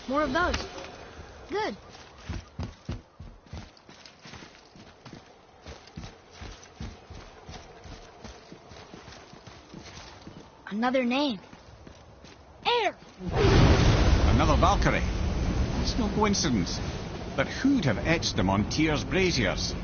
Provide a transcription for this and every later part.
More of those. Good. Another name. Air! Another Valkyrie. It's no coincidence. But who'd have etched them on Tyr's braziers?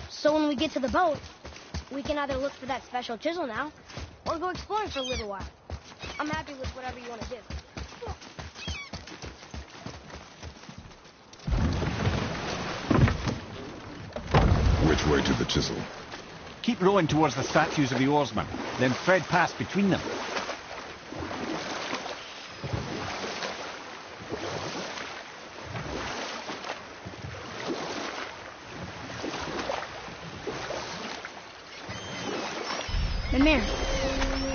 So when we get to the boat, we can either look for that special chisel now, or go exploring for a little while. I'm happy with whatever you want to do. Which way to the Chisel? Keep rowing towards the statues of the oarsmen, then thread past between them. Mimir,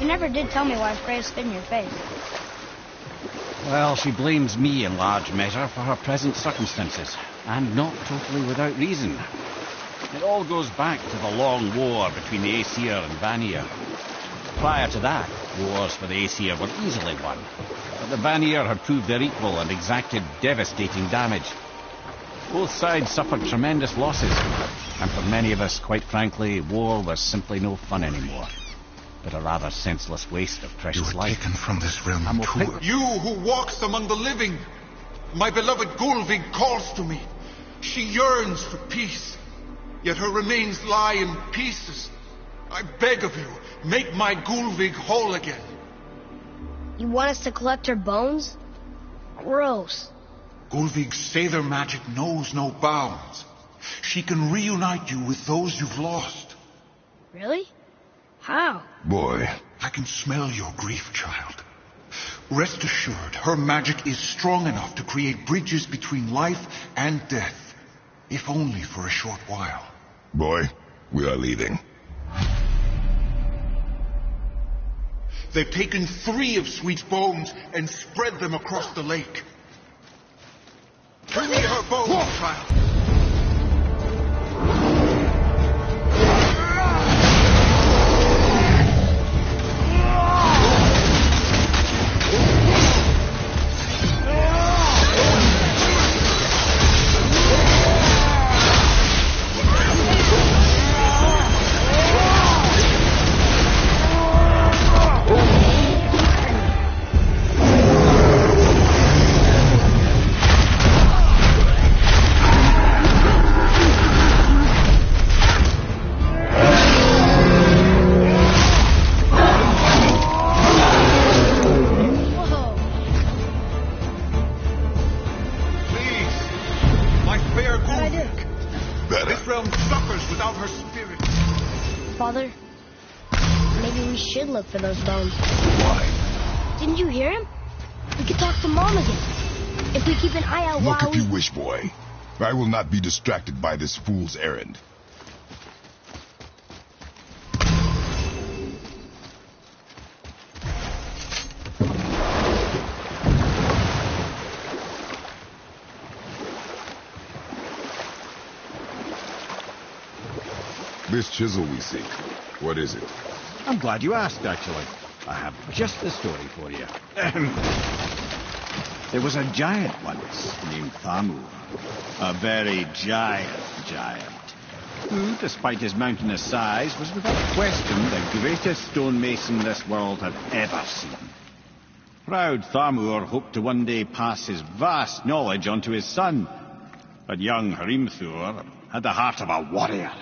you never did tell me why Freya spit in your face. Well, she blames me in large measure for her present circumstances, and not totally without reason. It all goes back to the long war between the Aesir and Vanir. Prior to that, wars for the Aesir were easily won, but the Vanir had proved their equal and exacted devastating damage. Both sides suffered tremendous losses, and for many of us, quite frankly, war was simply no fun anymore, but a rather senseless waste of precious life. Taken from this realm too. You who walks among the living, my beloved Gulvig calls to me. She yearns for peace, yet her remains lie in pieces. I beg of you, make my Gulvig whole again. You want us to collect her bones? Gross. Gulvig's Sather magic knows no bounds. She can reunite you with those you've lost. Really? How? Boy. I can smell your grief, child. Rest assured, her magic is strong enough to create bridges between life and death, if only for a short while. Boy, we are leaving. They've taken 3 of Sweet's bones and spread them across the lake. Bring me her bones, child. Father, maybe we should look for those bones. Why? Didn't you hear him? We could talk to Mom again. If we keep an eye out Look while if you wish, boy. I will not be distracted by this fool's errand. This chisel we seek, what is it? I'm glad you asked, actually. I have just the story for you. There was a giant once named Thamur. A very giant, who, despite his mountainous size, was without question the greatest stonemason this world had ever seen. Proud Thamur hoped to one day pass his vast knowledge on to his son. But young Hrimthur had the heart of a warrior.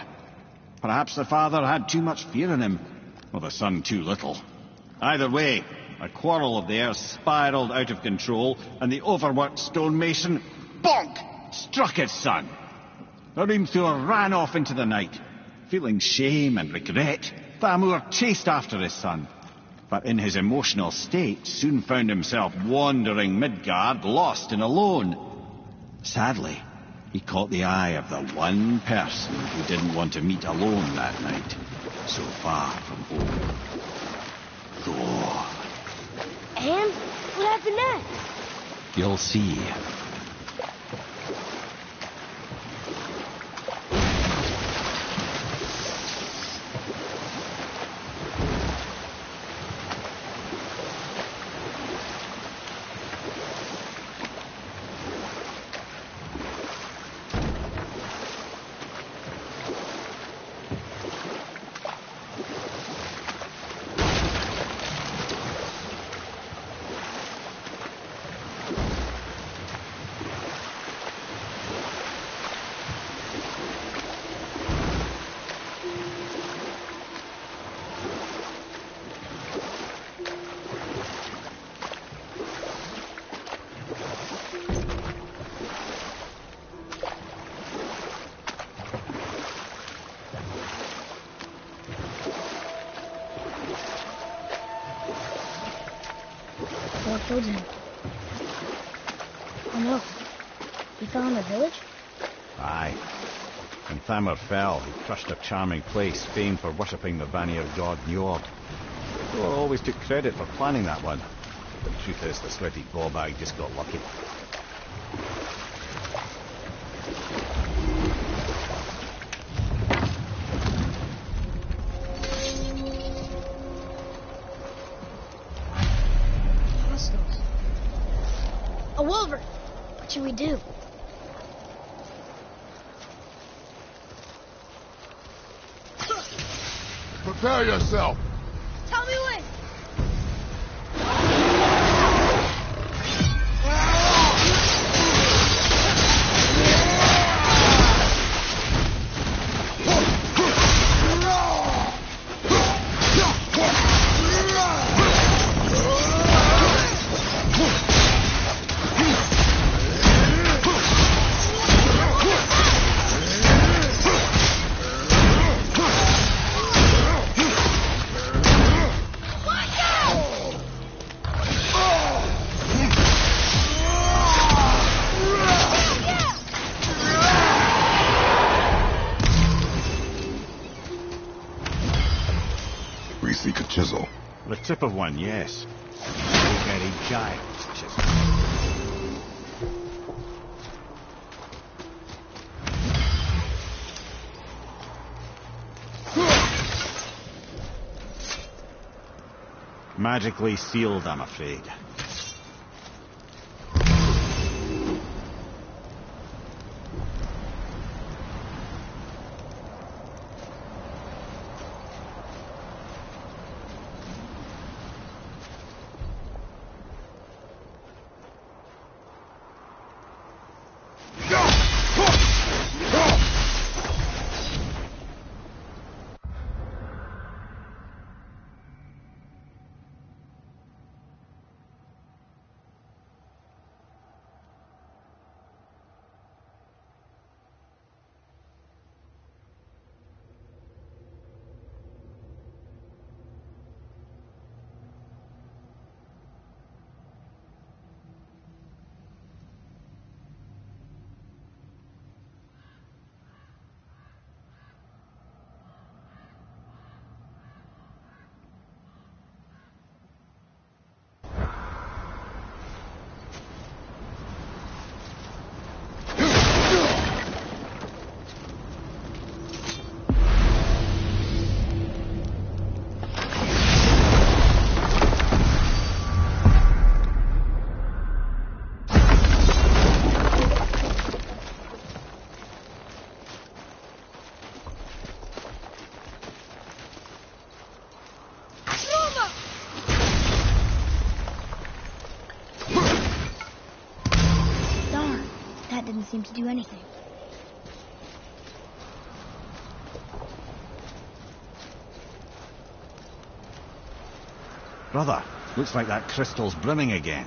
Perhaps the father had too much fear in him, or the son too little. Either way, a quarrel of theirs spiraled out of control, and the overworked stonemason, bonk, struck his son. Hrimthur ran off into the night. Feeling shame and regret, Thamur chased after his son. but in his emotional state soon found himself wandering Midgard, lost and alone. Sadly, he caught the eye of the one person who didn't want to meet alone that night, so far from home. Thor. And what happened next? You'll see. What killed him? Oh no. He fell in the village? Aye. When Thamur fell, he crushed a charming place, famed for worshipping the Vanir god Njord. Thor always took credit for planning that one. But the truth is, the sweaty ballbag just got lucky. Hostiles. A wolver! What should we do? Prepare yourself. Tell me when! We seek a chisel. The tip of one, yes. A very giant chisel. Magically sealed, I'm afraid. Didn't seem to do anything. Brother, looks like that crystal's brimming again.